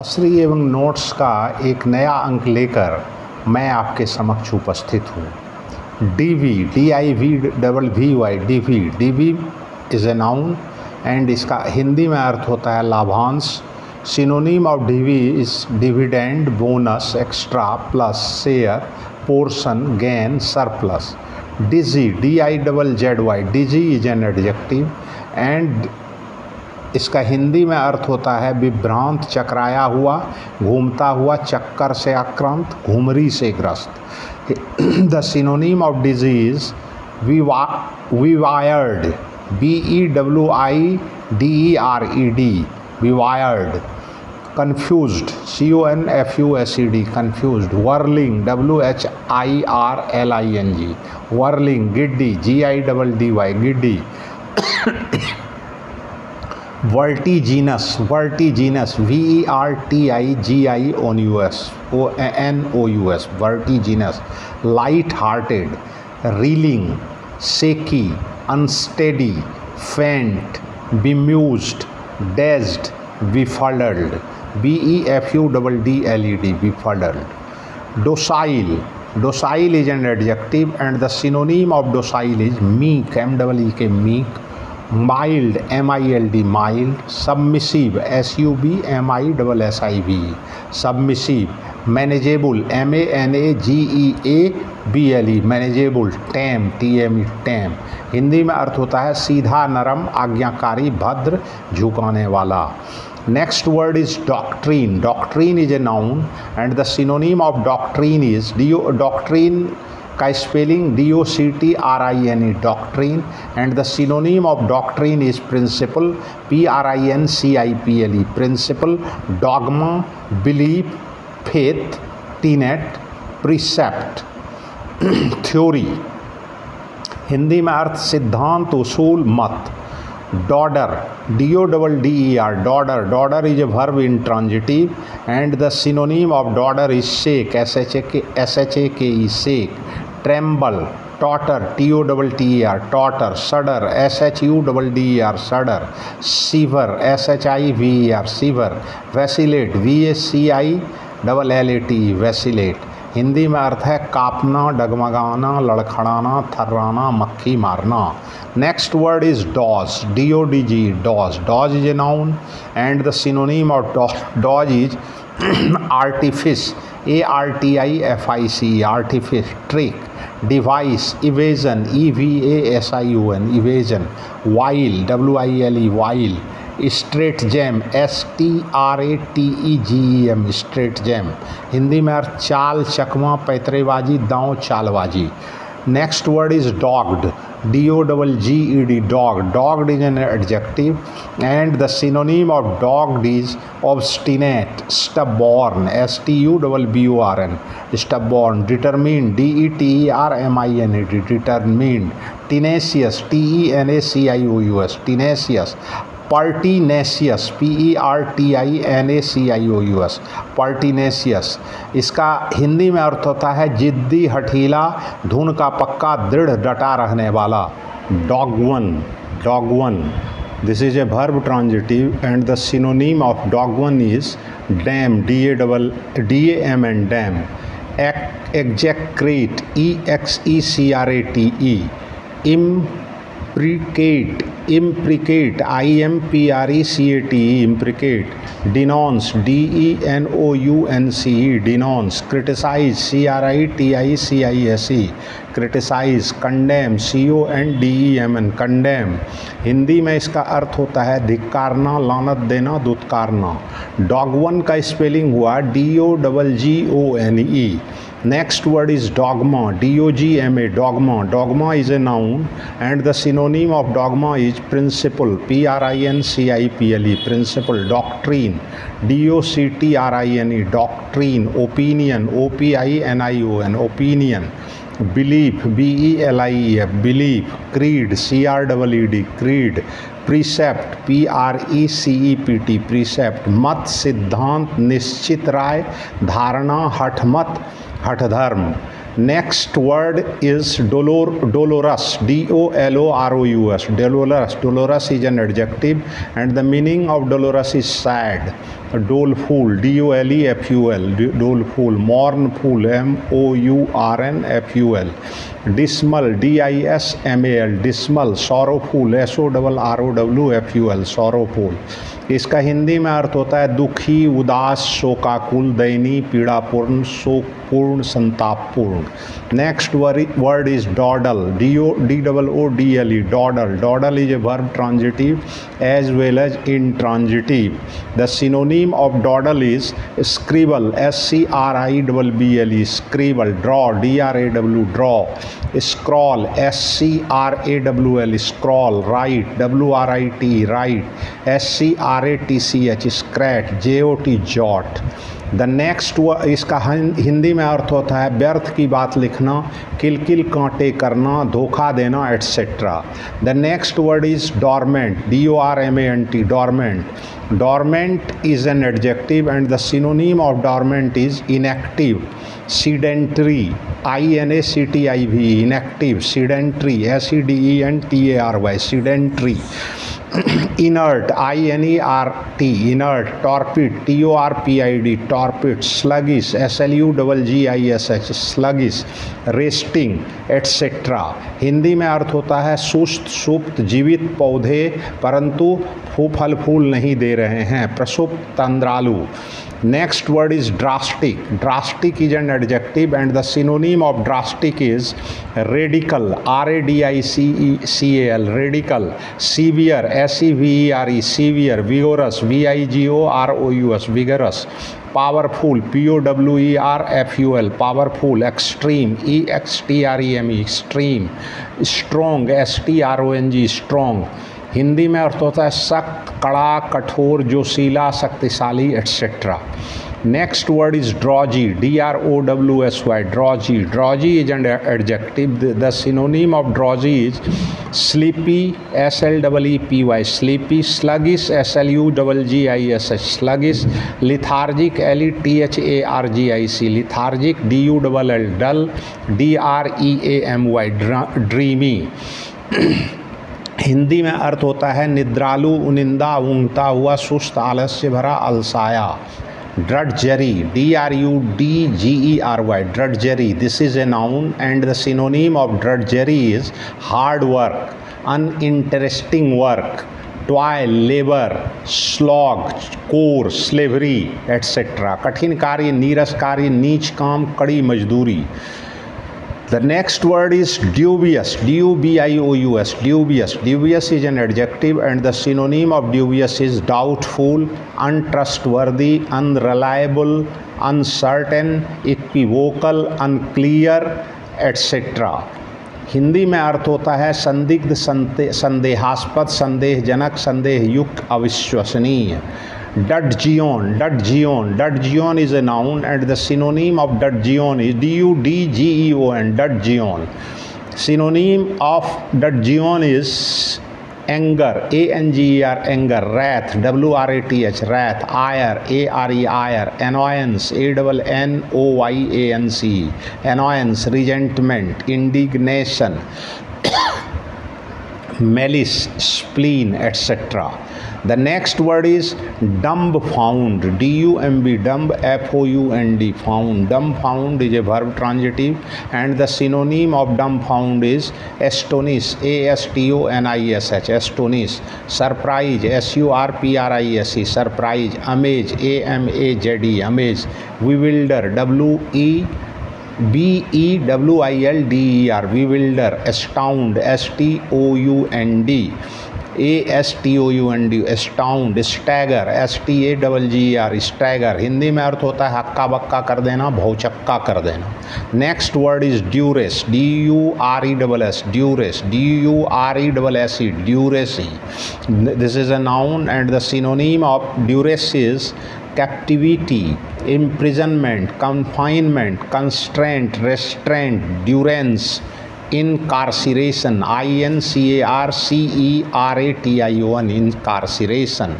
शास्त्री एवं नोट्स का एक नया अंक लेकर मैं आपके समक्ष उपस्थित हूँ। Divvy DIVVY divvy is a noun and इसका हिंदी में अर्थ होता है लाभांश। Synonym of divvy is dividend, bonus, extra, plus, share, portion, gain, surplus. Dizzy DIZZY dizzy is an adjective and इसका हिंदी में अर्थ होता है विभ्रांत, चकराया हुआ, घूमता हुआ, चक्कर से आक्रांत, घुमरी से ग्रस्त। द सिनोनिम ऑफ डिजीज विवायर्ड BEWIDERED विवायर्ड। Confused CONFUSED confused. Whirling WHIRLING whirling. Giddy GIDDY giddy. Vertiginous VERTIGINOUS vertiginous. Light hearted, reeling, shaky, unsteady, faint, bemused, dazed, befuddled BEFUDDLED befuddled। docile is an adjective and the synonym of docile is meek MEEK meek। mild MILD mild। submissive SUBMISSIVE submissive। manageable MANAGEABLE manageable। tame TME tame। Hindi में अर्थ होता है सीधा, नरम, आज्ञाकारी, भद्र, झुकाने वाला। Next word is doctrine। Doctrine is a noun and the synonym of doctrine is doctrine का spelling DOCTRINE doctrine and the synonym of doctrine is principle PRINCIPLE principle। dogma, belief, faith, tenet, precept। theory Hindi में अर्थ सिद्धांत, उसूल, मत। Dodder DODDER dodder is a verb intransitive and the synonym of dodder is shake SHAKE shake। tremble, totter TOTTER totter। shudder SHUDDER shudder। shiver SHIVER shiver। vacillate VACILLATE vacillate। Hindi में अर्थ है कांपना, डगमगाना, लड़खड़ाना, थर्राना, मक्खी मारना। Next word is dodge DODG dodge. Dodge is a noun and the synonym of dodge is artifice ARTIFIC artifice. Trick, device, evasion EVASION evasion. Wile WILE wile. Stratagem STRATEGEM stratagem. Hindi में अर्थ चाल, चकमा, पैतरेबाजी, दांव, चालबाजी। Next word is dogged DOGGED dog। Dogged is an adjective and the synonym of dogged is obstinate, stubborn STUBBORN stubborn। determined DETERMINED determined। tenacious TENACIOUS tenacious। pertinacious PERTINACIOUS pertinacious। इसका हिंदी में अर्थ होता है जिद्दी, हठीला, धुन का पक्का, दृढ़, डटा रहने वाला। dogone this is a verb transitive and the synonym of dogone is dam DAM and dam। execrate EXECRATE। imprecate IMPRECATE imprecate। denounce DENOUNCE denounce। criticize CRITICISE criticize। condemn CONDEMN condemn। Hindi में इसका अर्थ होता है धिक्कारना, लानत देना, दुत्कारना। डॉगवन का स्पेलिंग हुआ DOGGONE। Next word is dogma DOGMA dogma। Dogma is a noun and the synonym of dogma is principle PRINCIPLE principle। doctrine DOCTRINE doctrine। opinion OPINION opinion। belief BELIEF belief। creed CREED creed। precept PRECEPT precept। मत, सिद्धांत, निश्चित राय, धारणा, हठमत, हठधर्म। Next word is dolorous, DOLOROUS. Dolorous is an adjective and the meaning of dolorous is sad. doleful, D-O-L-E-F-U-L, doleful, mournful, M-O-U-R-N-F-U-L, dismal, D-I-S-M-A-L, dismal, sorrowful, S-O-R-R-O-W-F-U-L, sorrowful। इसका हिंदी में अर्थ होता है दुखी, उदास, शोकाकुल, दयनीय, पीड़ापूर्ण, शोकपूर्ण, संतापपूर्ण। Next word is doodle, D-O-D-O-D-L-E, doodle. Doodle is a verb transitive as well as intransitive. The synonym of dawdle is scribble, S-C-R-I-B-B-L-E, scribble, draw, D-R-A-W, draw, scroll, S-C-R-A-W-L, scroll, write, W-R-I-T, write, S-C-R-A-T-C-H, scratch, J-O-T, jot। The next इसका हिंदी में अर्थ होता है व्यर्थ की बात लिखना, किलकिल कांटे करना, धोखा देना, etcetera. The next word is dormant, D-O-R-M-A-N-T, dormant. Dormant is an adjective and the synonym of dormant is inactive, sedentary, I-N-A-C-T-I-V, inactive, sedentary, S-E-D-E-N-T-A-R-Y, sedentary. inert, I-N-E-R-T, inert, torpid, T-O-R-P-I-D, torpid, sluggish, S-L-U-G-G-I-S-H, sluggish, resting, etc. Hindi में अर्थ होता है सुस्त, सुप्त, जीवित पौधे परंतु फल फूल नहीं दे रहे हैं, प्रसुप्त, तंद्रालु। Next word is drastic. Drastic is an adjective and the synonym of drastic is radical, R-A-D-I-C-E-C-A-L, radical, severe, S-E-V-E-R-E, severe, vigorous, V-I-G-O-R-O-U-S, vigorous, powerful, P-O-W-E-R-F-U-l, powerful, extreme, E-X-T-R-E-M-E, extreme, strong, S-T-R-O-N-G, strong। Hindi में अर्थ होता है सख्त, कड़ा, कठोर, जोशीला, शक्तिशाली, etcetera. Next word is drowsy, D-R-O-W-S-Y, drowsy. Drowsy is an adjective, the synonym of drowsy is sleepy, S-L-E-E-P-Y, sleepy, sluggish, S-L-U-G-G-I-S-H, sluggish, lethargic, L-E-T-H-A-R-G-I-C, lethargic, D-U-L-L, dull, D-R-E-A-M-Y, dreamy. Hindi में अर्थ होता है निद्रालु, उनिंदा, ऊँघता हुआ, सुस्त, आलस्य भरा, अलसाया। Drudgery, D-R-U-D-G-E-R-Y, drudgery, this is a noun and the synonym of drudgery is hard work, uninteresting work, toil, labour, slog, chore, slavery, et cetera. कठिन कार्य, नीरस कार्य, नीच काम, कड़ी मजदूरी। The next word is dubious, D-U-B-I-O-U-S, dubious. Dubious is an adjective and the synonym of dubious is doubtful, untrustworthy, unreliable, uncertain, equivocal, unclear, etc. Hindi में अर्थ होता है संदिग्ध, संदेहास्पद, संदेहजनक, संदेहयुक्त, अविश्वसनीय। Dudgeon, Dudgeon, Dudgeon is a noun and the synonym of Dudgeon is D-U-D-G-E-O-N, Dudgeon. Synonym of Dudgeon is anger, A-N-G-E-R, anger, wrath, W-R-A-T-H, wrath, ire, A-R-E, ire, annoyance, A-N-N-O-Y-A-N-C, annoyance, resentment, indignation, malice, spleen, etc. The next word is dumbfound, D-U-M-B, dumb, F-O-U-N-D, found. Dumbfound is a verb transitive and the synonym of dumbfound is astonish, A-S-T-O-N-I-S-H, astonish. Surprise, S-U-R-P-R-I-S-E, surprise. Amaze, A-M-A-Z-E, amaze. Bewilder, W-E-B-E-W-I-L-D-E-R, bewilder. Astound, S-T-O-U-N-D, A-S-T-O-U-N-D, astound. Stagger, S-T-A-G-G-E-R, stagger। Hindi में अर्थ होता है हक्का बक्का कर देना, भौचक्का कर देना। Next word is duress, D-U-R-E-S-S, duress, D-U-R-E-S-S-E, duress. This is a noun and the synonym of duress is captivity, imprisonment, confinement, constraint, restraint, durance, incarceration, I-N-C-A-R-C-E-R-A-T-I-O-N, incarceration.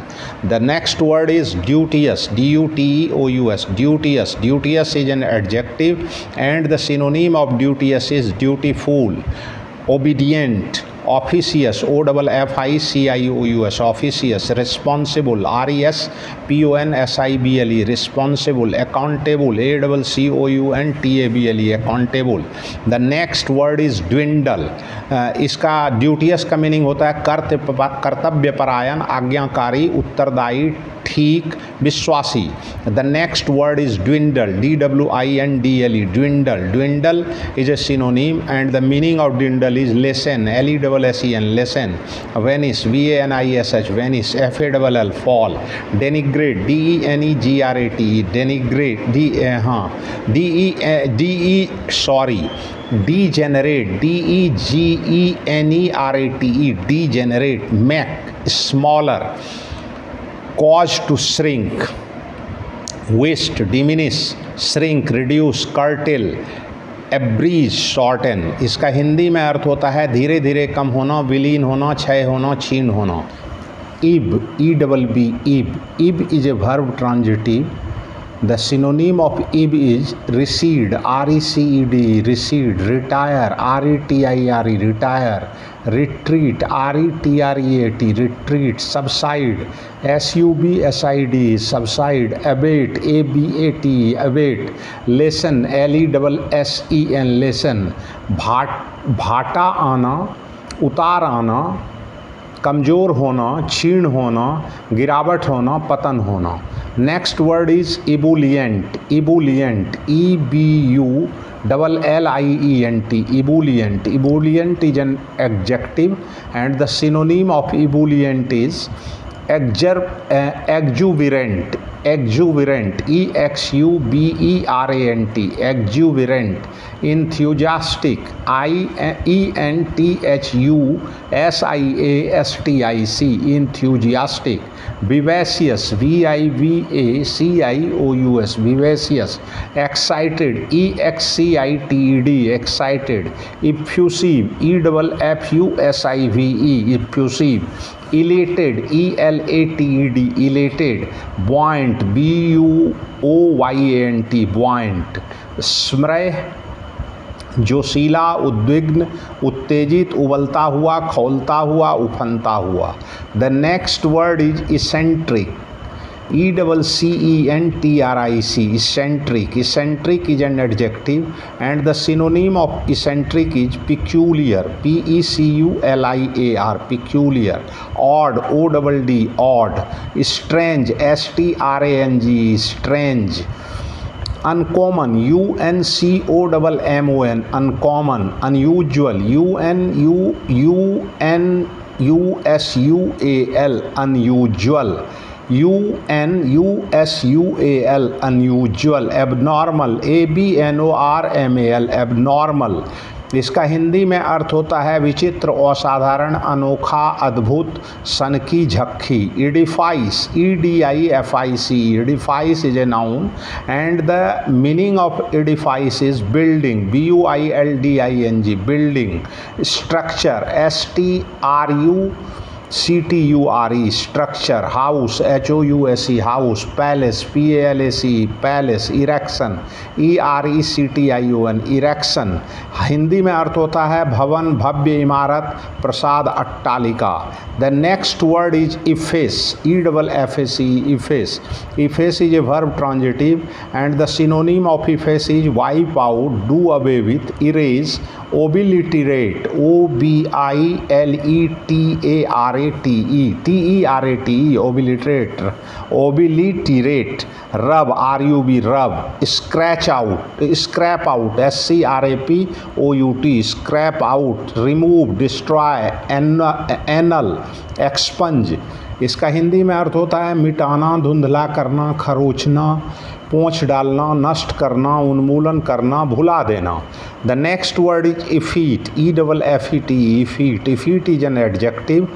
The next word is duteous, D-U-T-E-O-U-S, duteous. Duteous is an adjective and the synonym of duteous is dutiful, obedient, officious, OFFICIOUS, officious, responsible, RESPONSIBLE, responsible, accountable, ACCOUNTABLE, accountable. The next word is dwindle. इसका ड्यूटियस का meaning होता है कर्तव्यपरायण, आज्ञाकारी, उत्तरदायी, ठीक, विश्वासी. The next word is dwindle, DWINDLE, dwindle. Dwindle is a synonym and the meaning of dwindle is lessen, LESSEN, lessen. Vanish, VANISH, vanish, FALL, fall. Denigrate, DENEGRATE, denigrate, degenerate, DEGENERATE, degenerate. Make, smaller. Cause to shrink, waste, diminish, shrink, reduce, curtail, abridge, shorten. इसका हिंदी में अर्थ होता है धीरे धीरे कम होना, विलीन होना, क्षय होना, क्षीण होना. ib, EBB, ib is a verb transitive. The synonym of ib is recede, RECED, recede, retire, RETIRE, retire, retreat, RETREAT, retreat, subside, SUBSID, subside, abate, ABATE, abate, lessen, LESSEN, lessen, भाटा आना, उतार आना, कमज़ोर होना, क्षीण होना, गिरावट होना, पतन होना. Next word is ebullient, ebullient, EBULLIENT, ebullient. Ebullient is an adjective and the synonym of ebullient is exuberant, exuberant, EXUBERANT, exuberant. Enthusiastic, ENTHUSIASTIC, enthusiastic. Vivacious, VIVACIOUS, vivacious. Excited, EXCITED, excited. Effusive, EFFUSIVE, effusive. Elated, ELATED, elated. Buoyant, BUOYANT, buoyant. स्मृह, जोशीला, उद्विग्न, उत्तेजित, उबलता हुआ, खौलता हुआ, उफनता हुआ. The next word is eccentric, ECCENTRIC, eccentric. Eccentric is an adjective and the synonym of eccentric is peculiar, PECULIAR, peculiar. Odd, ODD, odd. Strange, STRANGE, strange. Uncommon, UNCOMMON, uncommon. Unusual, UNUSUAL, unusual. UNUSUAL, unusual. Abnormal, ABNORMAL, abnormal. इसका हिंदी में अर्थ होता है विचित्र, असाधारण, अनोखा, अद्भुत, सनकी, झक्की. Edifice, EDIFIC, edifice is a noun and the meaning of edifice is building, BUILDING, building. Structure, STRUCTURE, structure. House, HOUSE, house. Palace, PALACE, palace. Erection, ERECTION, erection. Hindi में अर्थ होता है भवन, भव्य इमारत, प्रसाद, अट्टालिका. The next word is efface, EFFACE, efface. Efface is a verb transitive and the synonym of efface is wipe out, do away with, erase, obliterate, OBILETARATE, obliterate, obliterate. Rub, RUB, rub. Scratch out, scrap out, SCRAPOUT, scrap out. Remove, destroy, annul, expunge. इसका हिंदी में अर्थ होता है मिटाना, धुंधला करना, खरोचना, पोंछ डालना, नष्ट करना, उन्मूलन करना, भुला देना. The next word is effete, EFFET, effete. Effete is an adjective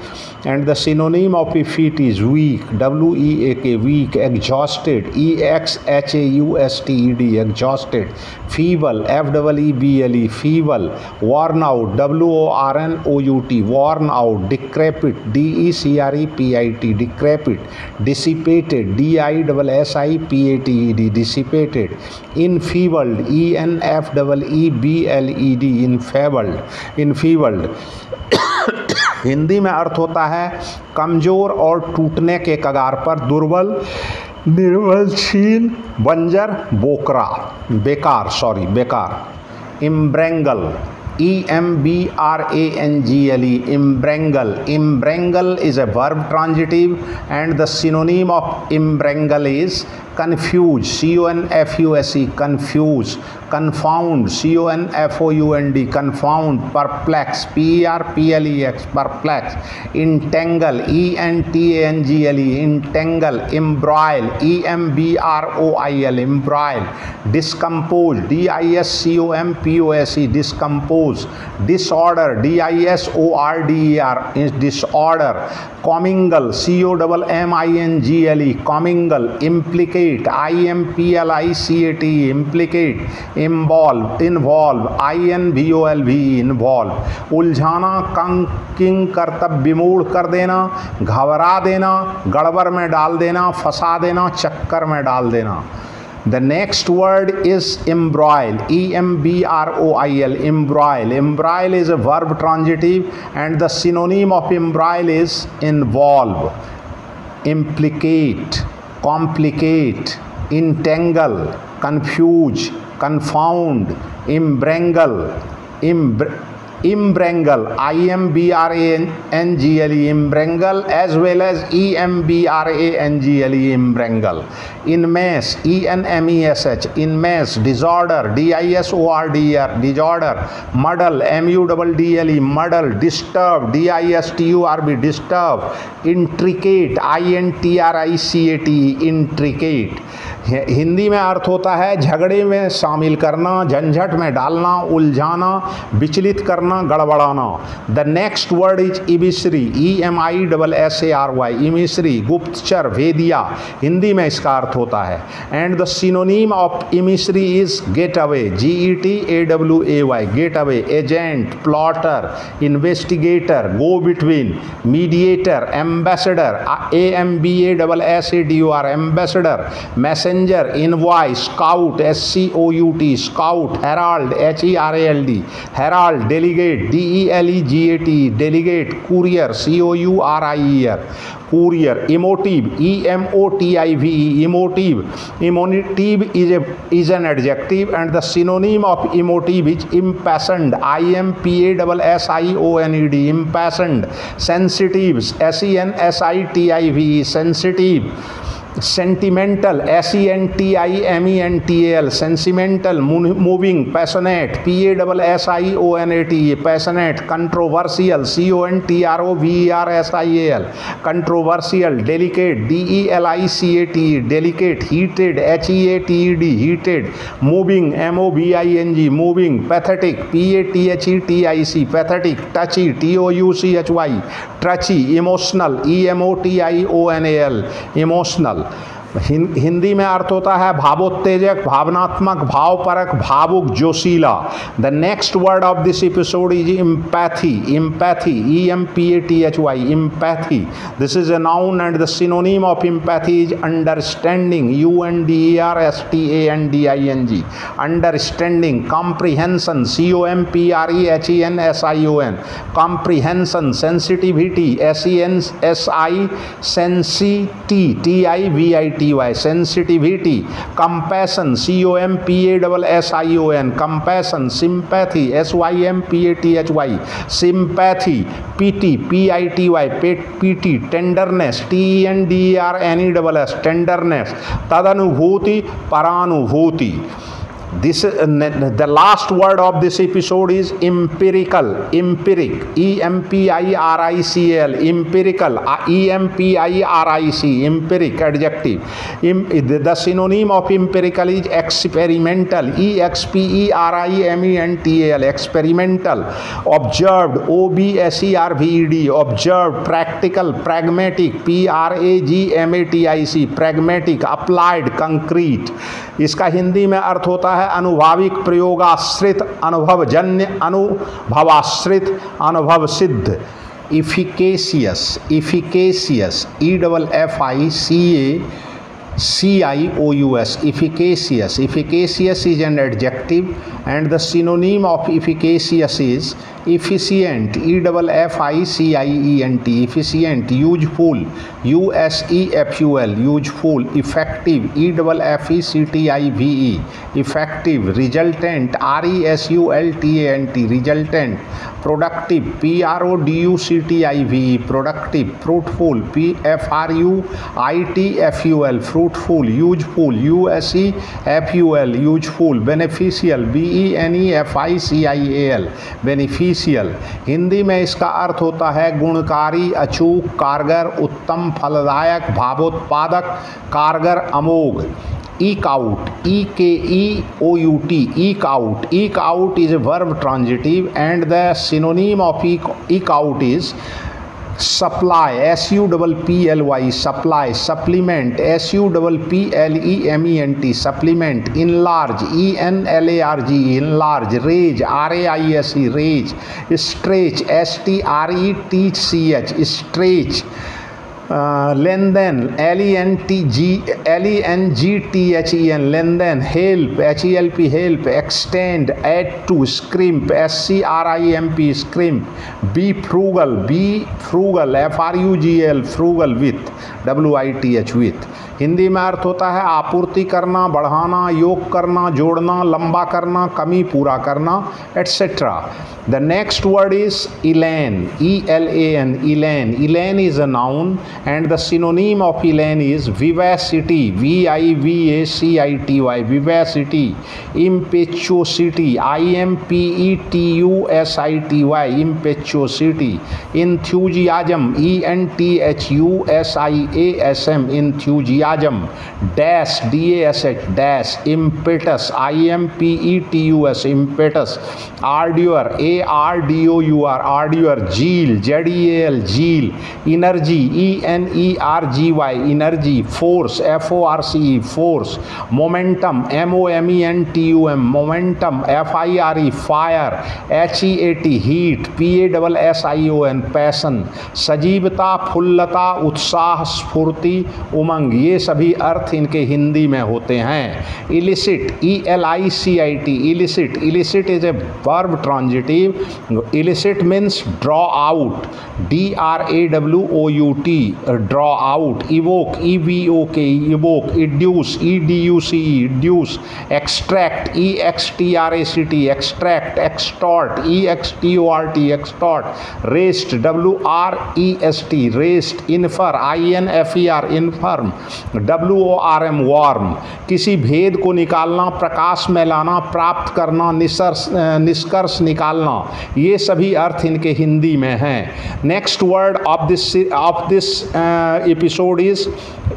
and the synonym of effete is weak, WEAK, weak. Exhausted, EXHAUSTED, exhausted. Feeble, FEEBLE, feeble. Worn out, WORNOUT, worn out. Decrepit, DECREPIT, decrepit. Dissipated, DISSIPATED, dissipated. Enfeebled, ENFEEBLED, enfeebled. Enfeebled. Hindi में अर्थ होता है कमज़ोर और टूटने के कगार पर, दुर्बल, निर्बलशील, बंजर, बोकरा, बेकार। इम्ब्रेंगल, E-M-B-R-A-N-G-L-E, imbrangle is a verb transitive, and the synonym of imbrangle is confuse, C-O-N-F-U-S-E, confuse, confound, C-O-N-F-O-U-N-D, confound, perplex, P-E-R-P-L-E-X, perplex, entangle, E-N-T-A-N-G-L-E, entangle, embroil, E-M-B-R-O-I-L, embroil, discompose, D-I-S-C-O-M-P-O-S-E, discompose, disorder, D-I-S-O-R-D-E-R, is disorder, commingle, C-O-M-M-I-N-G-L-E, commingle, implicate, I-M-P-L-I-C-A-T, implicate, involve, I-N-V-O-L-V, involve, उलझाना, किंग करतब विमूढ़ कर देना, घबरा देना, गड़बड़ में डाल देना, फंसा देना, चक्कर में डाल देना. The next word is embroil, E-M-B-R-O-I-L, embroil. Embroil is a verb transitive, and the synonym of embroil is involve, implicate, complicate, entangle, confuse, confound, imbrangle, I-M-B-R-A-N-G-L-E, imbrangle, as well as E-M-B-R-A-N-G-L-E, imbrangle. Enmass, E-N-M-E-S-H, enmass, disorder, D-I-S-O-R-D-E-R, disorder, muddle, M-U-D-D-L-E, muddle, disturb, D-I-S-T-U-R-B, disturb, intricate, I-N-T-R-I-C-A-T, intricate. Hindi में अर्थ होता है झगड़े में शामिल करना, झंझट में डालना, उलझाना, विचलित करना, गड़बड़ाना. The next word is emissary, E-M-I-S-S-A-R-Y, emissary, गुप्तचर, भेदिया. हिंदी में इसका अर्थ होता है. And the synonym of emissary is getaway, G-E-T-A-W-A-Y, getaway, agent, plotter, investigator, go between, mediator, ambassador, A-M-B-A-S-S-A-D-O-R, ambassador, messenger, envoys, scout, S-C-O-U-T, scout, herald, H-E-R-A-L-D, herald, delegate, D-E-L-E-G-A-T, delegate, courier, C-O-U-R-I-E-R, courier, emotive, E-M-O-T-I-V-E, emotive. Emotive is an adjective, and the synonym of emotive is impassioned, I-M-P-A-S-S-I-O-N-E-D, impassioned. Sensitive, S-E-N-S-I-T-I-V-E, sensitive. Sentimental, S-E-N-T-I-M-E-N-T-A-L, sentimental. Moving, passionate, P-A-S-S-I-O-N-A-T, passionate. Controversial, C-O-N-T-R-O-V-E-R-S-I-A-L, controversial. Delicate, D-E-L-I-C-A-T, delicate. Heated, H-E-A-T-E-D, heated. Moving, M-O-V-I-N-G, moving. Pathetic, P-A-T-H-E-T-I-C, pathetic. Touchy, T-O-U-C-H-Y, touchy. Emotional, E-M-O-T-I-O-N-A-L, emotional. Hindi में अर्थ होता है भावोत्तेजक, भावनात्मक, भावपरक, भावुक, जोशीला. The next word of this episode is empathy, empathy, E-M-P-A-T-H-Y, empathy. This is a noun and the synonym of empathy is understanding, U-N-D-E-R-S-T-A-N-D-I-N-G, understanding. Comprehension, C-O-M-P-R-E-H-E-N-S-I-O-N, comprehension. Sensitivity, S-E-N-S-I, sensitivity, T-I-V-I-T, sensitivity. Compassion, C-O-M-P-A-S-S-I-O-N, compassion. Sympathy, S-Y-M-P-A-T-H-Y, sympathy. Pity, P-I-T-Y, pity. Tenderness, T-E-N-D-E-R-N-E-S-S, tenderness. Tadanubhuti, Paranubhuti. This the last word of this episode is empirical, empiric, E-M-P-I-R-I-C-L, empirical, E-M-P-I-R-I-C, empiric, adjective. The synonym of empirical is experimental, E-X-P-E-R-I-M-E-N-T-A-L, experimental. Observed, O-B-S-E-R-V-E-D, observed. Practical, pragmatic, P-R-A-G-M-A-T-I-C, pragmatic. Applied, concrete. इसका हिंदी में अर्थ होता है अनुभाविक, प्रयोगाश्रित, अनुभवजन्य, अनुभवाश्रित, अनुभव सिद्ध. इफिकेशियस, इफिकेशियस, E-F-I-C-A-C-I-O-U-S, efficacious. Efficacious is an adjective, and the synonym of efficacious is efficient, efficient, efficient, useful, useful, useful, effective, effective, effective, resultant, resultant, resultant, productive, productive, productive, fruitful, fruitful, fruitful, useful, useful, useful, beneficial, beneficial, beneficial. Hindi में इसका अर्थ होता है गुणकारी, अचूक, कारगर, उत्तम, फलदायक, भावोत्पादक, कारगर, अमोघ। eke out, EKEOUT, eke out, eke out is a verb transitive and the synonym of eke out is supply, supply, supply, supplement, supplement, supplement, enlarge, enlarge, enlarge, raise, raise, raise, stretch, stretch, stretch, lengthen, lengthen, lengthen, help, help, help, extend, add to, scrimp, scrimp, scrimp, be frugal, frugal, frugal with, with। Hindi में अर्थ होता है आपूर्ति करना, बढ़ाना, योग करना, जोड़ना, लंबा करना, कमी पूरा करना, etcetera. The next word is elan, E-L-A-N, elan. Elan is a noun and the synonym of elan is vivacity, vivacity, vivacity, impetuosity, impetusity, impetuosity, enthusiasm, enthusiasm, enthusiasm, dash, dash, dash, impetus, impetus, impetus, ardor, ardor, ardor, zeal, zeal, zeal, energy, energy, energy, force, force, force, momentum, momentum, momentum, fire, fire, heat, heat, passion, passion, सजीवता, फुल्लता, उत्साह, स्फूर्ति, उमंग, ये सभी अर्थ इनके हिंदी में होते हैं। Illicit, ELICIT, illicit, illicit is a verb transitive. Illicit means draw out, DRAWOUT, draw out. Evoke, EVOK, evoke. इड्यूस, EDUCE, इड्यूस। Extract, EXTRACT, extract. Extort, EXTORT, extort. Rest, WREST, rest. Infer, INFER, inform. WORM, warm. किसी भेद को निकालना, प्रकाश में लाना, प्राप्त करना, निष्कर्ष निकालना, ये सभी अर्थ इनके हिंदी में हैं। Next word of this episode is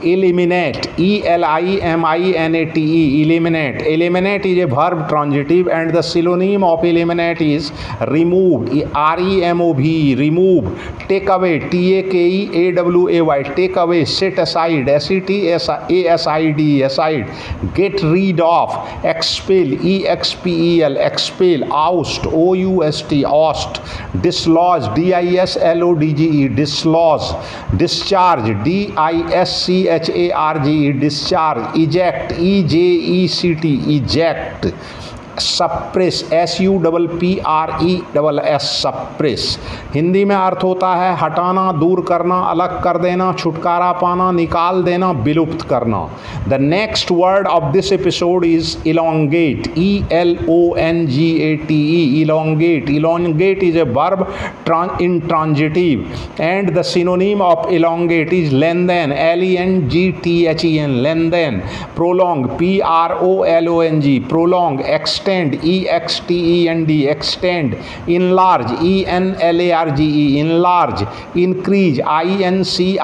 eliminate, ELIMINATE, eliminate. Eliminate is a verb transitive and the synonym of eliminate is remove, REMOVE, remove. Take away, TAKEAWAY, take away. Set aside, SETASID, aside. Get rid of, expel, EXPEL, expel. Oust, OUST, oust. Dislodge, DISLODGE, dislodge. Discharge, DISCHARGE, discharge. Eject, EJECT, eject. Suppress, SUPPRESS, suppress. Hindi में अर्थ होता है हटाना, दूर करना, अलग कर देना, छुटकारा पाना, निकाल देना, विलुप्त करना। The next word of this episode is elongate, ELONGATE, elongate. Elongate is a verb intransitive and the synonym of elongate is lengthen, LENGTHEN, lengthen. Prolong, PROLONG, prolong. Extend, EXTEND, extend. Enlarge, ENLARGE, enlarge. Increase, INCREASE,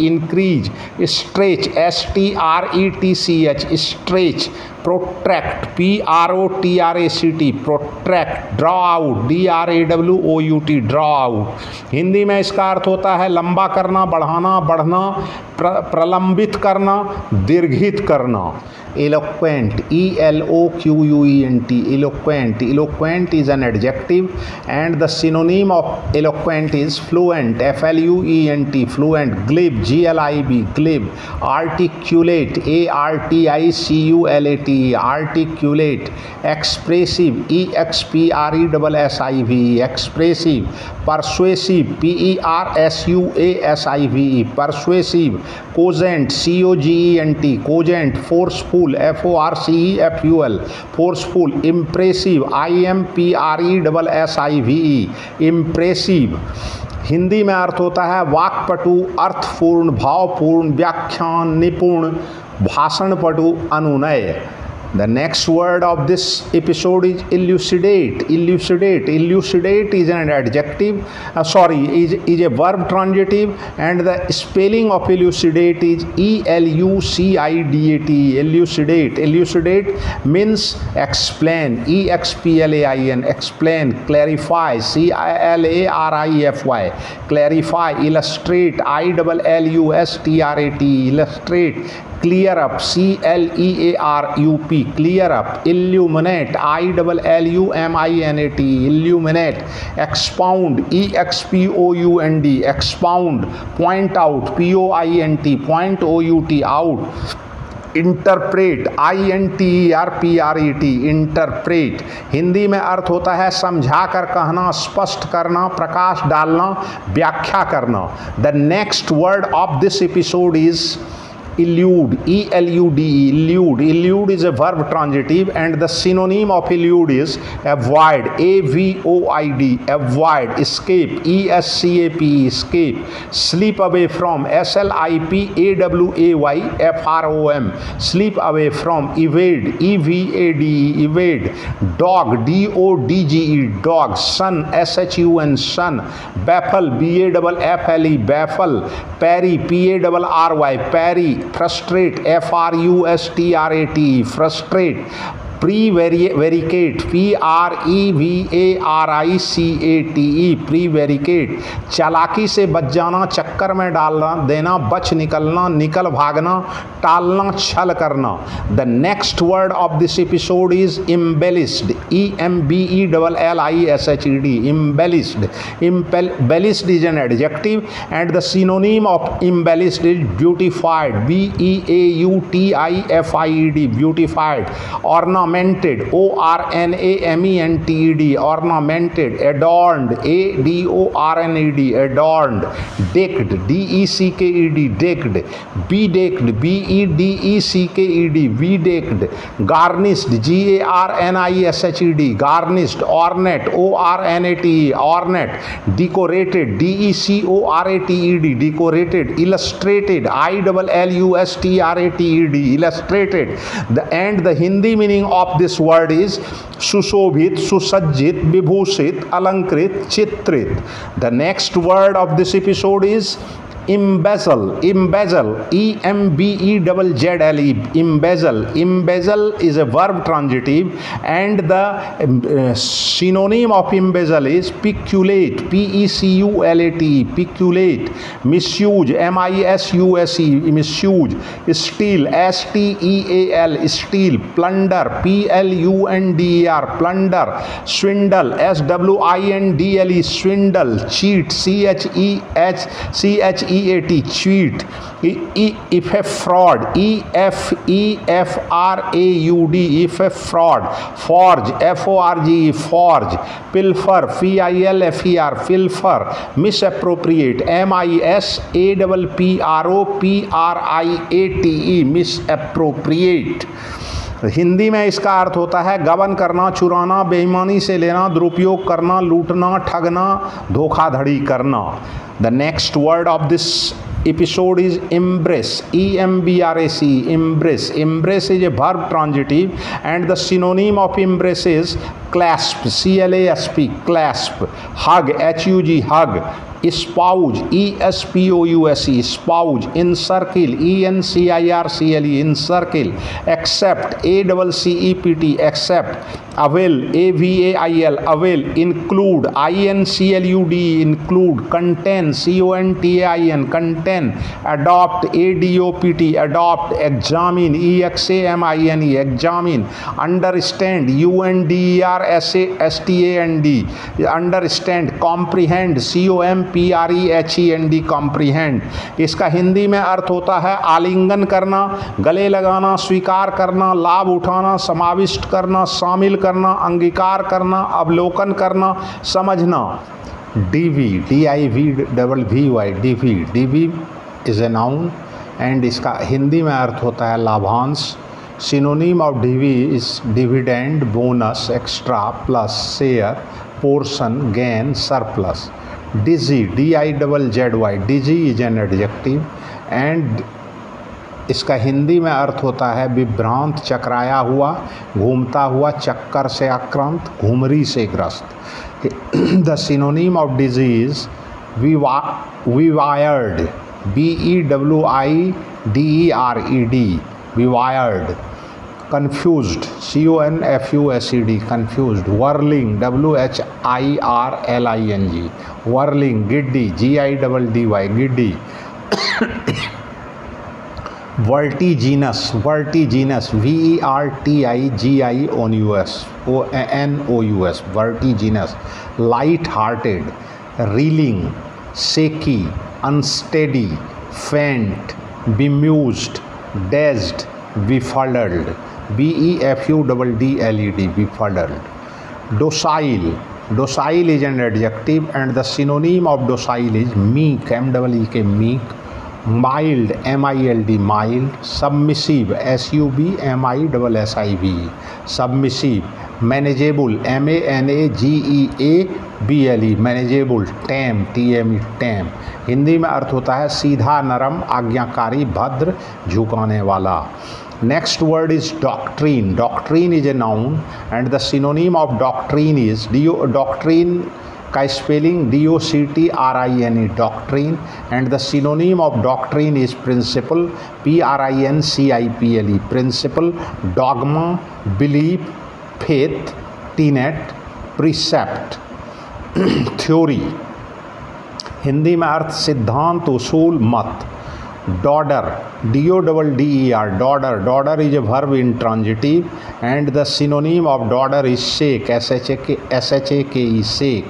increase. Stretch, STRETCH, stretch. Protract, PROTRACT, protract. Draw out, DRAWOUT, draw out। Hindi में इसका अर्थ होता है लंबा करना, बढ़ाना, बढ़ना, प्रलंबित करना, दीर्घित करना। Eloquent, eloquent, eloquent. Eloquent is an adjective and the synonym of eloquent is fluent, fluent, fluent. Glib, glib, glib. Articulate, articulate, articulate. Expressive, expressive, expressive. Persuasive, persuasive, persuasive. Cogent, cogent, cogent. Forceful, forceful, forceful. Impressive, impressive, impressive. Hindi में अर्थ होता है वाक्पटु, अर्थपूर्ण, भावपूर्ण, व्याख्यान, निपुण, भाषणपटु, अनुनय. The next word of this episode is elucidate. Elucidate. Elucidate is an adjective. Is a verb transitive, and the spelling of elucidate is elucidate. Elucidate. Elucidate means explain. Explain. Explain. Clarify. Clarify. Clarify. Illustrate. Illustrat. Illustrate. Clear up, clearup, clear up. Illuminate, illuminate, illuminate. Expound, expound, expound. Point out, point, point out. Interpret, interpret, interpret. Hindi में अर्थ होता है समझा कर कहना, स्पष्ट करना, प्रकाश डालना, व्याख्या करना. The next word of this episode is elude, elude, elude. Elude is a verb transitive and the synonym of elude is avoid, avoid, avoid. Escape, escape, escape. Slip away from, slipaway, from. Slip away from. Evade, evade, evade. Dog, dodge, dog. Son, shun, son. Baffle, baffle, baffle. Parry, parry, parry. Frustrate, frustrat, frustrate. Prevaricate, prevaricate, prevaricate. चालाकी से बच जाना, चक्कर में डालना देना, बच निकलना, निकल भागना, टालना, छल करना. The next word of this episode is embellished, embellished, embellished. Embellished is an adjective and the synonym of embellished is beautified, beautified, beautified. Ornamented, ornamented, ornamented. Adorned, adorned, adorned. Decked, decked, decked. Bedecked, bedecked, bedecked. Garnished, garnished, garnished. Ornate, ornate, ornate. Decorated, decorated, decorated. Illustrated, illustrated, illustrated. And the Hindi meaning of this word is सुशोभित, सुसज्जित, विभूषित, अलंकृत, चित्रित. The next word of this episode is embezzle, embezzle, embezzle, embezzle. Embezzle is a verb transitive and the synonym of embezzle is peculate, peculate, peculate. Misuse, misuse, misuse. Steal, steal, steal. Plunder, plunder, plunder. Swindle, swindle, swindle. Cheat, cheat, cheat. Fraud, fraud, fraud. Forge, forge, forge. Pilfer, pilfer, pilfer. Misappropriate, misappropriate, misappropriate. Hindi में इसका अर्थ होता है गबन करना, चुराना, बेईमानी से लेना, दुरुपयोग करना, लूटना, ठगना, धोखाधड़ी करना. The next word of this episode is embrace, embrace, embrace. Embrace is a verb transitive and the synonym of embrace is clasp, CLASP, clasp. Hug, HUG, hug. Espouse, ESPOUSE, espouse. Encircle, ENCIRCLE, encircle. Accept, ACCEPT, accept. Avail, AVAIL, avail. Include, INCLUD, include. Contain, CONTAIN, contain. Adopt, ADOPT, adopt. Examine, EXAMINE, examine. Understand, UNDERSTAND, understand. Comprehend, COMPREHEND, comprehend. इसका हिंदी में अर्थ होता है आलिंगन करना, गले लगाना, स्वीकार करना, लाभ उठाना, समाविष्ट करना, शामिल करना, अंगीकार करना, अवलोकन करना, समझना। DV, DIVVY, DV, DV is a noun and इसका हिंदी में अर्थ होता है लाभांश। Synonym of DV is dividend, bonus, extra, plus, share, portion, gain, surplus. Dizzy, DIZZY, dizzy is an adjective and इसका हिंदी में अर्थ होता है विभ्रांत, चकराया हुआ, घूमता हुआ, चक्कर से आक्रांत, घुमरी से ग्रस्त। द सिनोनिम ऑफ डिजीज विवायर्ड, BEWIDERED, विवायर्ड। confused, CONFUSED, confused. Whirling, WHIRLING, whirling. Giddy, GIDDY, giddy. Vertiginous, vertiginous, VERTIGINOUS, vertiginous. Light-hearted, reeling, shaky, unsteady, faint, bemused, dazed, befuddled, BEFUDDLED, befuddled. Docile, docile is an adjective and the synonym of docile is meek, MEEK, meek. Mild, MILD, mild. Submissive, SUBMISSIVE, submissive. Manageable, MANAGEABLE, manageable. Tame, TME, tame. Hindi में अर्थ होता है सीधा, नरम, आज्ञाकारी, भद्र, झुकाने वाला। Next word is doctrine. Doctrine is a noun and the synonym of doctrine is doctrine का spelling DOCTRINE, doctrine, and the synonym of doctrine is principle, PRINCIPLE, principle. Dogma, belief, faith, tenet, precept. Theory, Hindi में अर्थ सिद्धांत, उसूल, मत। Dodder, DODDER, dodder. Dodder is a verb intransitive and the synonym of dodder is shake, SHAKE, shake.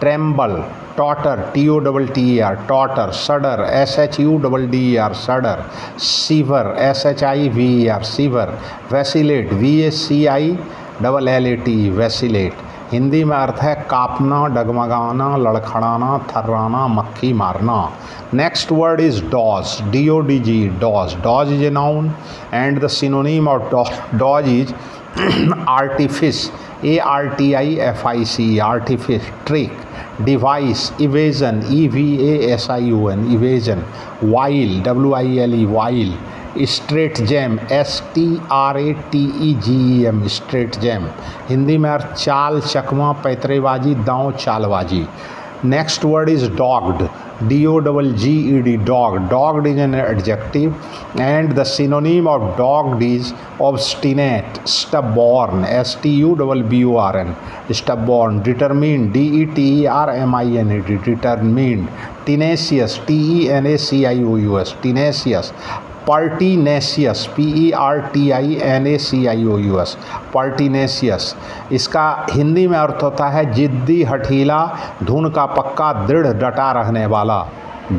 Tremble, totter, TOTTER, totter. Shudder, SHUDDER, shudder. Shiver, SHIVER, shiver. Vacillate, VACILLATE, vacillate. Hindi में अर्थ है कांपना, डगमगाना, लड़खड़ाना, थर्राना, मक्खी मारना। Next word is dodge, DODG, dodge. Dodge is a noun and the synonym of dodge is artifice, ARTIFIC, artifice. Trick, device, evasion, EVASION, evasion. Wile, WILE, wile. Stratagem, STRATEGEM, stratagem. Hindi में अर्थ चाल, चकमा, पैतरेबाजी, दांव, चालबाजी. Next word is dogged, DOGGED, dog. Dogged is an adjective and the synonym of dogged is obstinate, stubborn, STUBBORN, stubborn. Determined, DETERMINED, determined. Tenacious, TENACIOUS, tenacious. Pertinacious, PERTINACIOUS, pertinacious. इसका हिंदी में अर्थ होता है जिद्दी, हठीला, धुन का पक्का, दृढ़, डटा रहने वाला.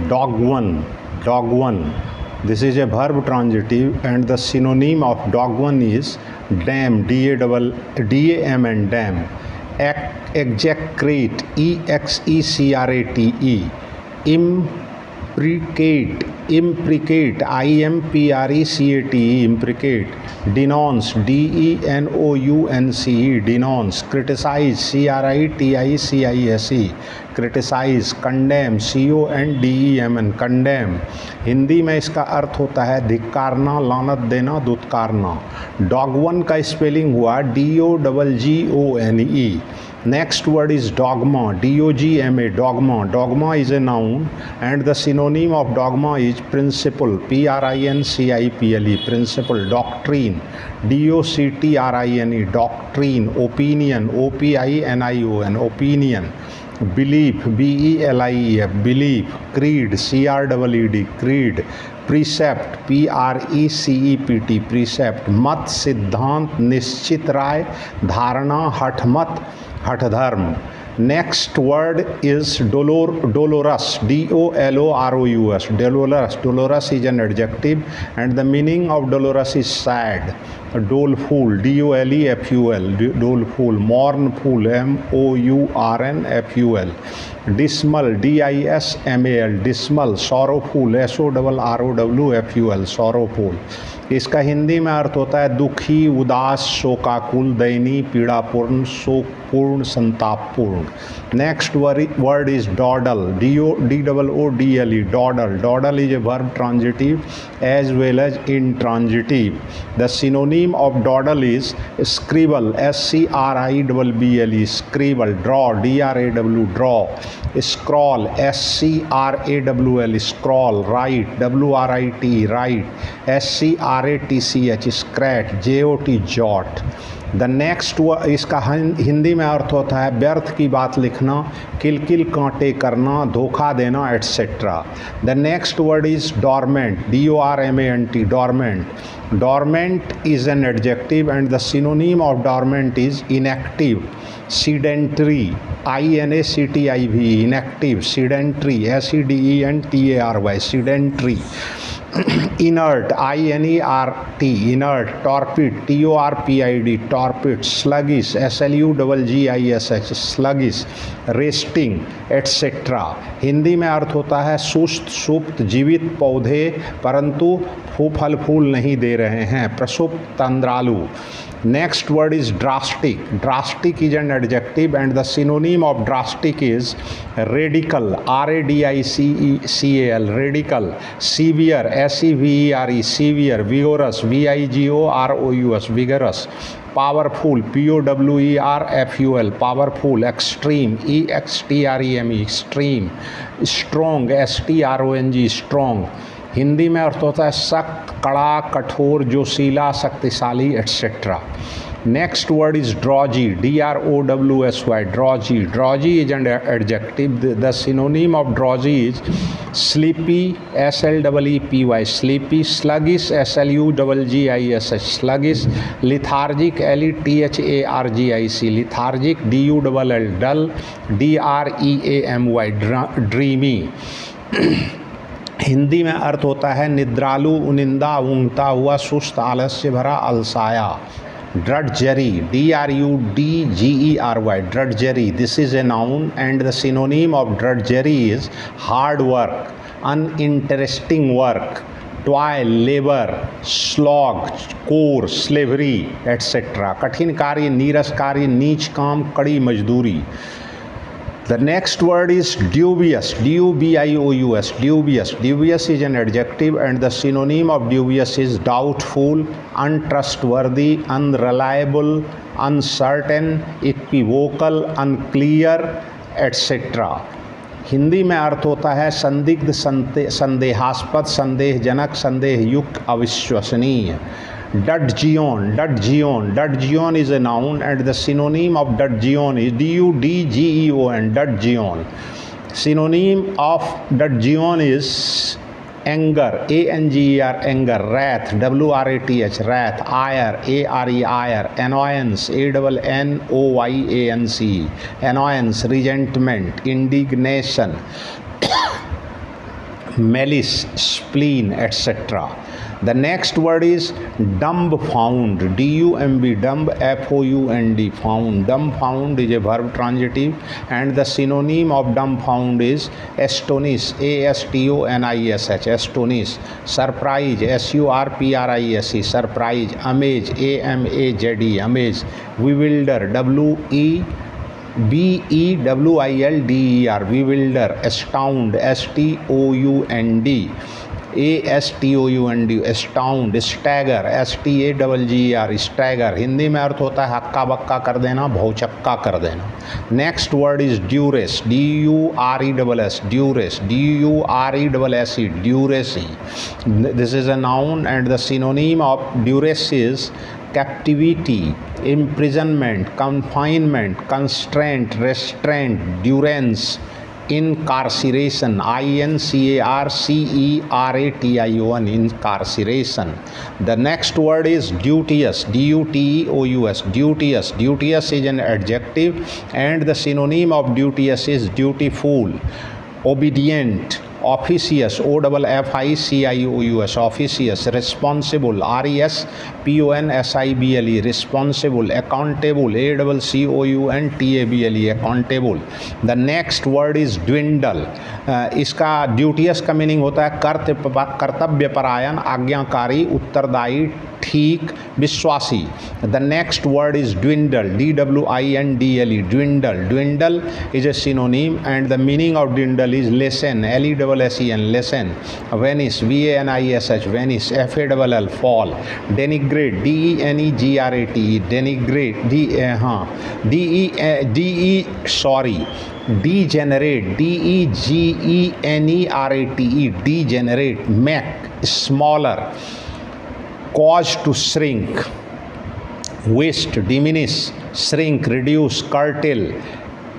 Dogone, dogone. This is a verb transitive and the synonym of dogone is dam, DAM and dam. Execrate, EXECRATE. Imprecate, imprecate, imprecate, imprecate, denounce, denounce, denounce, criticize, criticise, criticize, condemn, condemn, condemn। Hindi में इसका अर्थ होता है धिक्कारना, लानत देना, दुत्कारना। डॉगवन का spelling हुआ DOGGONE। Next word is dogma, DOGMA, dogma. Dogma is a noun and the synonym of dogma is principle, PRINCIPLE, principle. Doctrine, DOCTRINE, doctrine. Opinion, OPINION, opinion. Belief, BELIEF, belief. Creed, CREED, creed. Precept, PRECEPT, precept. मत, सिद्धांत, निश्चित राय, धारणा, हठमत, हठधर्म। Next word is dolorous, DOLOROUS, dolorous. Dolorous is an adjective and the meaning of dolorous is sad. Doleful, DOLEFUL, doleful. Mournful, MOURNFUL. Dismal, DISMAL, dismal. Sorrowful, SORROWFUL, sorrowful। इसका हिंदी में अर्थ होता है दुखी, उदास, शोकाकुल, दयनीय, पीड़ापूर्ण, शोकपूर्ण, संतापपूर्ण। Next word is doodle, DODLE, doodle. Doodle is a verb transitive as well as intransitive. The synonym of doodle is scribble, SCRIBBLE, scribble. Draw, DRAW, draw. Scrawl, SCRAWL, scrawl. Write, WRIT, write. SCRATCH, scratch. JOT, jot. The next इसका हिंदी में अर्थ होता है व्यर्थ की बात लिखना, किलकिल कांटे करना, धोखा देना, etcetera. The next word is dormant, DORMANT, dormant. Dormant is an adjective and the synonym of dormant is inactive, sedentary, INACTIV, inactive, sedentary, SEDENTARY, sedentary। inert, INERT, inert। torpid, TORPID, torpid। sluggish, SLUGGISH, sluggish। resting, etc। Hindi में अर्थ होता है सुस्त, सुप्त, जीवित पौधे परंतु फल फूल नहीं दे रहे हैं, प्रसुप्त, तंद्रालु। Next word is drastic. Drastic is an adjective and the synonym of drastic is radical, RADICAL, radical। severe, SEVERE, severe। vigorous, VIGOROUS, vigorous। powerful, POWERFUL, powerful। extreme, EXTREME, extreme। strong, STRONG, strong। Hindi में अर्थ होता है सख्त, कड़ा, कठोर, जोशीला, शक्तिशाली, etcetera. Next word is drowsy, DROWSY, drowsy. Drowsy is an adjective. The synonym of drowsy is sleepy, SLEEPY, sleepy. Sluggish, SLUGGISH, sluggish. Lethargic, LETHARGIC, lethargic. DULL, dull. DREAMY, dreamy. Hindi में अर्थ होता है निद्रालु, उनिंदा, ऊँघता हुआ, सुस्त, आलस्य भरा, अलसाया। drudgery, DRUDGERY, drudgery। This is a noun and the synonym of drudgery is hard work, uninteresting work, toil, labor, slog, chore, slavery, etc। कठिन कार्य, नीरस कार्य, नीच काम, कड़ी मजदूरी। The next word is dubious, DUBIOUS, dubious। Dubious is an adjective and the synonym of dubious is doubtful, untrustworthy, unreliable, uncertain, equivocal, unclear, etc। Hindi में अर्थ होता है संदिग्ध, संदेहास्पद, संदेहजनक, संदेहयुक्त, अविश्वसनीय। Dudgeon, Dudgeon, Dudgeon is a noun and the synonym of Dudgeon is DUDGEON, Dudgeon। Synonym of Dudgeon is anger, ANGER, anger। wrath, WRATH, wrath। ire, ARE, ire। annoyance, ANNOYANCE, annoyance। resentment, indignation। malice, spleen, etc. The next word is dumbfound, D-U-M-B, dumb, F-O-U-N-D, found. Dumbfound is a verb transitive, and the synonym of dumbfound is astonish, A-S-T-O-N-I-S-H, astonish. Surprise, S-U-R-P-R-I-S-E, surprise. Amaze, A-M-A-Z-E, amaze. Bewilder, B-E-W-I-L-D-E-R, bewilder. Astound, S-T-O-U-N-D, A-S-T-O-U-N-D, astound. Stagger, S-T-A-G-G-E-R, stagger. Hindi में अर्थ होता है हक्का बक्का कर देना, भौचक्का कर देना. Next word is duress, D-U-R-E-S-S, duress, D-U-R-E-S-S-E, duress. This is a noun and the synonym of duress is captivity, imprisonment, confinement, constraint, restraint, durance, incarceration, I-N-C-A-R-C-E-R-A-T-I-O-N, incarceration. The next word is duteous, D-U-T-E-O-U-S, duteous. Duteous is an adjective and the synonym of duteous is dutiful, obedient. Officious, O-F-F-I-C-I-O-U-S, officious. Responsible, R-E-S-P-O-N-S-I-B-L-E, responsible. Accountable, A-C-C-O-U-N-T-A-B-L-E, accountable. The next word is dwindle. इसका ड्यूटियस का meaning होता है कर्तव्यपरायण, आज्ञाकारी, उत्तरदायी, ठीक, विश्वासी. The next word is dwindle, D-W-I-N-D-L-E, dwindle. Dwindle is a synonym and the meaning of dwindle is lessen, L-E-S-S-E-N, lessen. Vanish, V-A-N-I-S-H, vanish, F-A-L-L, fall. Denigrate, D-E-N-E-G-R-A-T-E, denigrate, degenerate, D-E-G-E-N-E-R-A-T-E, degenerate. Make, smaller. Cause to shrink, waste, diminish, shrink, reduce, curtail,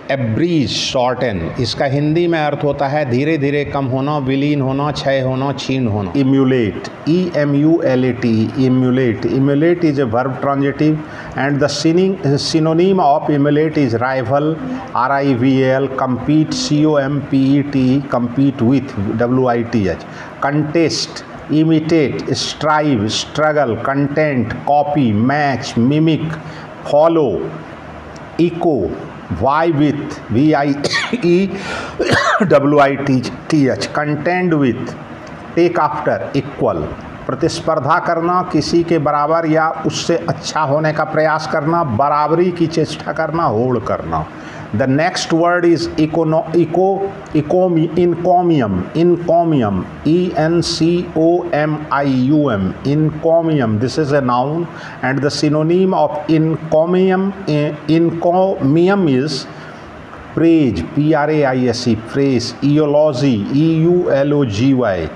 abridge, shorten. इसका हिंदी में अर्थ होता है धीरे धीरे कम होना, विलीन होना, क्षय होना, क्षीण होना. Emulate, E-M-U-L-A-T, emulate. Emulate is a verb transitive and the synonym of emulate is rival, R-I-V-A-L, compete, C-O-M-P-E-T, compete with, W-I-T-H. Contest, imitate, strive, struggle, content, copy, match, mimic, follow, echo, vie with, V-I-E-W-I-T-H, contend with, take after, equal. प्रतिस्पर्धा करना, किसी के बराबर या उससे अच्छा होने का प्रयास करना, बराबरी की चेष्टा करना, होड़ करना. The next word is encomium, E-N-C-O-M-I-U-M, encomium. This is a noun and the synonym of encomium is praise, P-R-A-I-S-E, praise. Eulogy, E-U-L-O-G-Y,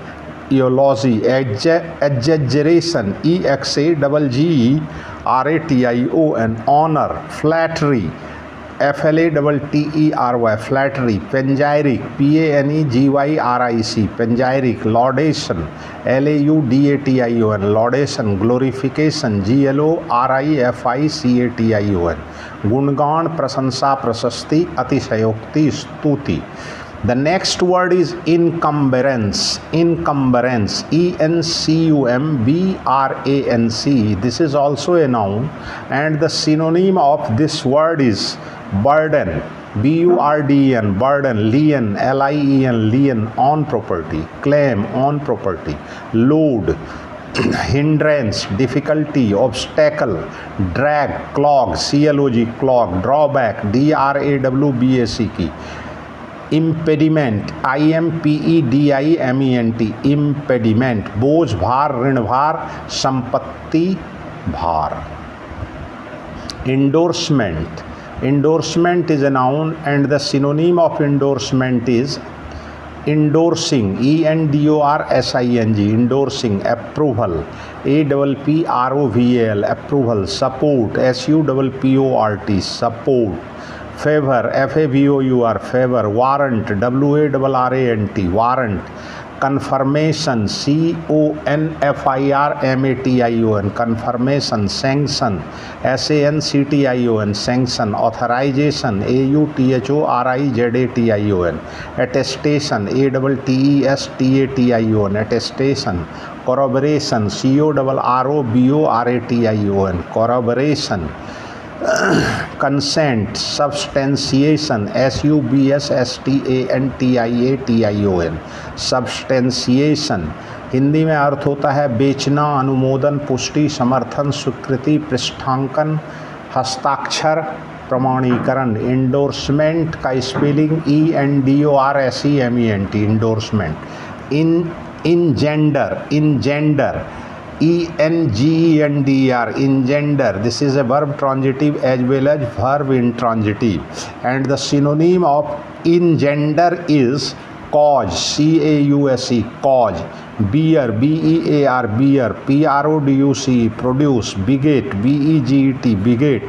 eulogy. Exaggeration, E-X-A-G-G-E-R-A-T-I-O-N, honor. Flattery, F-L-A-T-T-E-R-Y, flattery. Panegyric, P-A-N-E-G-Y-R-I-C, panegyric. Laudation, L-A-U-D-A-T-I-O-N, laudation. Glorification, G-L-O-R-I-F-I-C-A-T-I-O-N, गुणगान, प्रशंसा, प्रशस्ति, अतिशयोक्ति, स्तुति. The next word is encumbrance, encumbrance, E-N-C-U-M-B-R-A-N-C. This is also a noun and the synonym of this word is burden, B-U-R-D-E-N, burden. Lien, L-I-E-N, lien, on property. Claim, on property. Load, hindrance, difficulty, obstacle. Drag, clog, C-L-O-G, clog. Drawback, D-R-A-W-B-A-C-K. Impediment, I-M-P-E-D-I-M-E-N-T, impediment. बोझ, भार, ऋण भार, संपत्ति भार. Endorsement, endorsement is a noun and the synonym of endorsement is endorsing, E-N-D-O-R-S-I-N-G, endorsing. Approval, A-P-P-R-O-V-A-L, approval. Support, S-U-P-P-O-R-T, support. Favor, F-A-V-O-U-R, favor. Warrant, W-A-R-R-A-N-T, warrant. confirmation, CONFIRMATION, confirmation, sanction, SANCTION, sanction, authorization, AUTHORIZATION, attestation, ATTESTATION, attestation, corroboration, CORROBORATION, corroboration, consent, substantiation, SUBSSTANTIATION, substantiation। Hindi में अर्थ होता है बेचना, अनुमोदन, पुष्टि, समर्थन, स्वीकृति, पृष्ठांकन, हस्ताक्षर, प्रमाणीकरण। इंडोर्समेंट का spelling ENDORSEMENT, endorsement. Engender, engender, ENGENDR, engender. This is a verb transitive as well as verb intransitive, and the synonym of engender is cause, CAUSE, cause. Bear, BEAR, bear. PRODUCE, produce. Beget, BEGET, beget.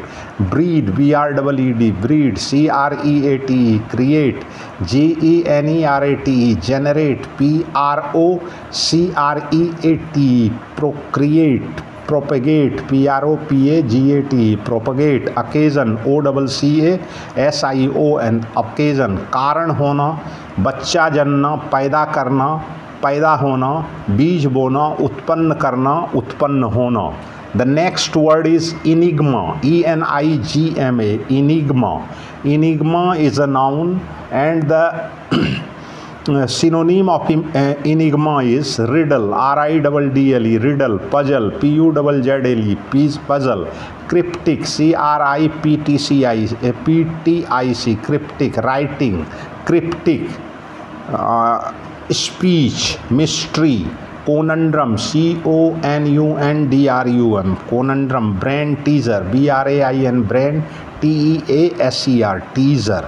Breed, BREED, breed. CREATE, create. GENERATE, generate. PROCREATE, procreate. Propagate, PROPAGATE, propagate. Occasion, OCCASION, occasion। कारण होना, बच्चा जनना, पैदा करना, पैदा होना, बीज बोना, उत्पन्न करना, उत्पन्न होना। The next word is enigma, ENIGMA, enigma. Enigma is a noun, and the synonym of enigma is riddle, RIDDLE, riddle. Puzzle, PUZZLE, puzzle. Cryptic, CRIPTIC, cryptic. Writing, cryptic. Speech, mystery. Conundrum, CONUNDRUM, conundrum. Brain teaser, BRAIN, brain, TEASER, teaser.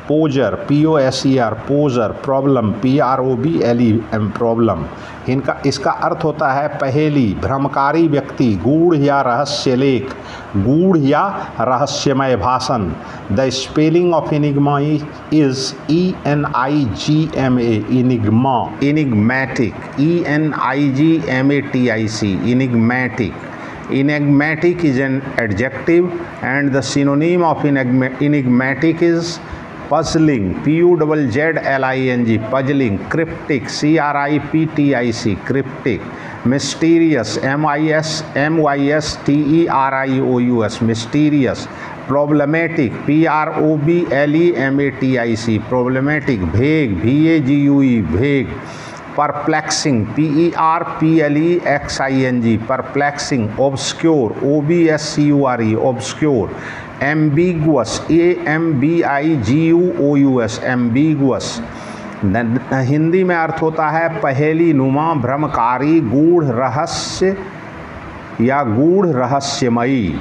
Poser, POSER, poser. Problem, PROBLEM, problem। इसका अर्थ होता है पहेली, भ्रमकारी व्यक्ति, गूढ़ या रहस्य लेख, गूढ़ या रहस्यमय भाषण। The spelling of enigma is ENIGMA, enigma, enigmatic, ENIGMATIC, enigmatic। Enigmatic is an adjective, and the synonym of enigmatic is puzzling, PUZZLING, puzzling. Cryptic, CRIPTIC, cryptic. Mysterious, MYSTERIOUS, mysterious. Problematic, PROBLEMATIC, problematic. Vague, VAGUE, vague. Perplexing, PERPLEXING, perplexing. Obscure, OBSCURE, obscure. Ambiguous, AMBIGUOUS, ambiguous। Hindi में अर्थ होता है पहेली नुमा, भ्रमकारी, गूढ़, रहस्य या गूढ़ रहस्यमयी।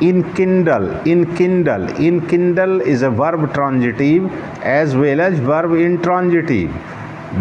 Enkindle, enkindle, enkindle is a verb transitive as well as verb intransitive.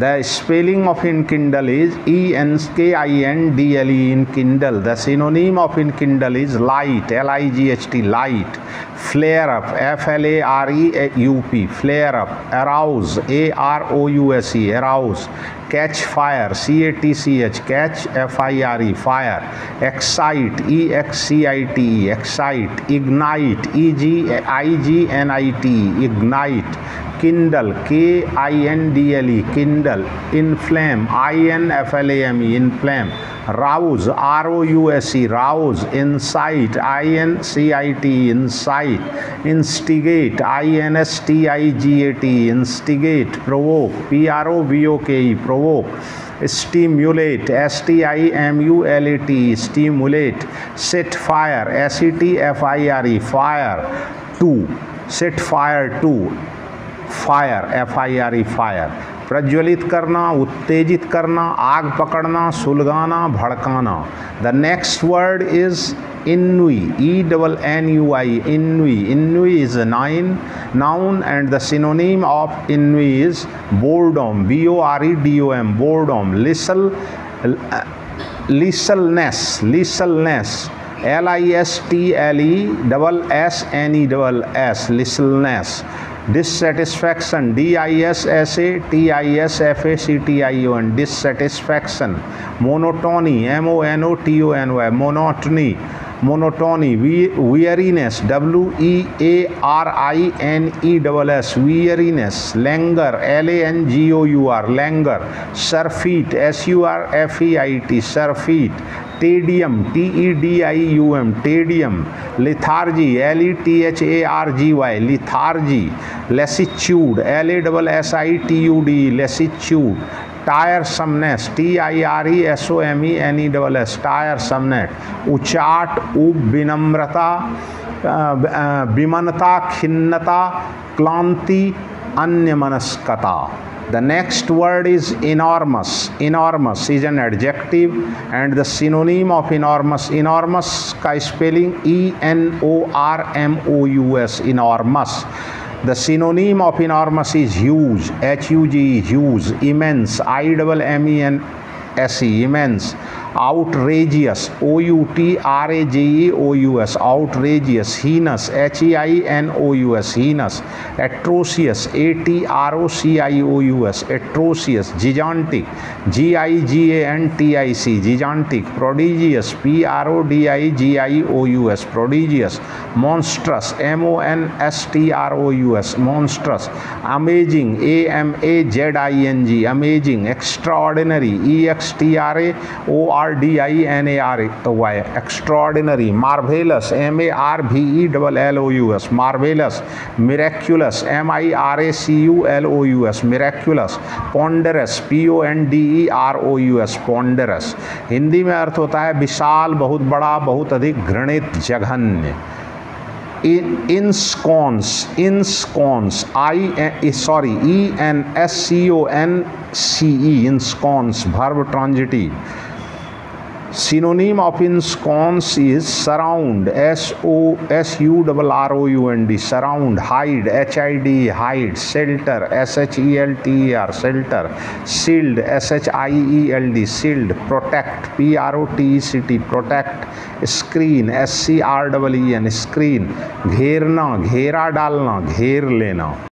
The spelling of enkindle is ENKINDLE, enkindle. The synonym of enkindle is light, LIGHT, light. Flare up, FLAREUP, flare up. Arouse, AROUSE, arouse. Catch fire, CATCH, catch, FIRE, fire. Excite, EXCITE, excite. Ignite, IGNITE, ignite. Kindle, KINDLE, kindle. Inflame, INFLAME, inflame. Rouse, ROUSE, rouse. Incite, INCITE, incite. Instigate, INSTIGATE, instigate. Provoke, PROVOKE, provoke. Stimulate, STIMULATE, stimulate. Set fire, SETFIRE, fire. To, set fire to, fire, FIRE, fire। प्रज्वलित करना, उत्तेजित करना, आग पकड़ना, सुलगाना, भड़काना। The next word is ennui, ENNUI, ennui. Ennui is a noun and the synonym of ennui is boredom, BOREDOM, boredom। listlessness, listlessness, LISTLESSNESS, listlessness। Dissatisfaction, DISSATISFACTION, dissatisfaction. Monotony, MONOTONY, monotony, monotony. Weariness, WEARINESS, weariness. Languor, LANGOUR, languor. Surfeit, SURFEIT, surfeit. Tedium, TEDIUM, tedium. Lethargy, LETHARGY, lethargy. Lassitude, LASSITUD, lassitude. Tiresomeness, TIRESOMENESS, tiresomeness. उचाट, ऊब, विनम्रता, विमनता, खिन्नता, क्लांति, अन्यमनस्कता। The next word is enormous. Enormous is an adjective and the synonym of enormous. Enormous का spelling ENORMOUS, enormous. The synonym of enormous is huge, HUGE, huge. Immense, IMMENSE, immense. Outrageous, OUTRAGEOUS, outrageous. Heinous, HEINOUS, heinous. Atrocious, ATROCIOUS, atrocious. Gigantic, GIGANTIC, gigantic. Prodigious, PRODIGIOUS, prodigious. Monstrous, MONSTROUS, monstrous. Amazing, AMAZING, amazing. Extraordinary, EXTRAORDINARY, extraordinary. Marvelous, MARVELLOUS, marvelous. Miraculous, MIRACULOUS, miraculous. Ponderous, PONDEROUS, ponderous. Hindi में अर्थ होता है विशाल, बहुत बड़ा, बहुत अधिक, घृणित, जघन्य। Ensconce, ensconce, ENSCONCE, ensconce, verb transitive. Synonym of ensconce is surround, SURROUND, surround. Hide, HID, hide. Shelter, SHELTER, shelter. Shield, SHIELD, shield. Protect, PROTECT, protect. Screen, SCREEN, screen. घेरना, घेरा डालना, घेर लेना।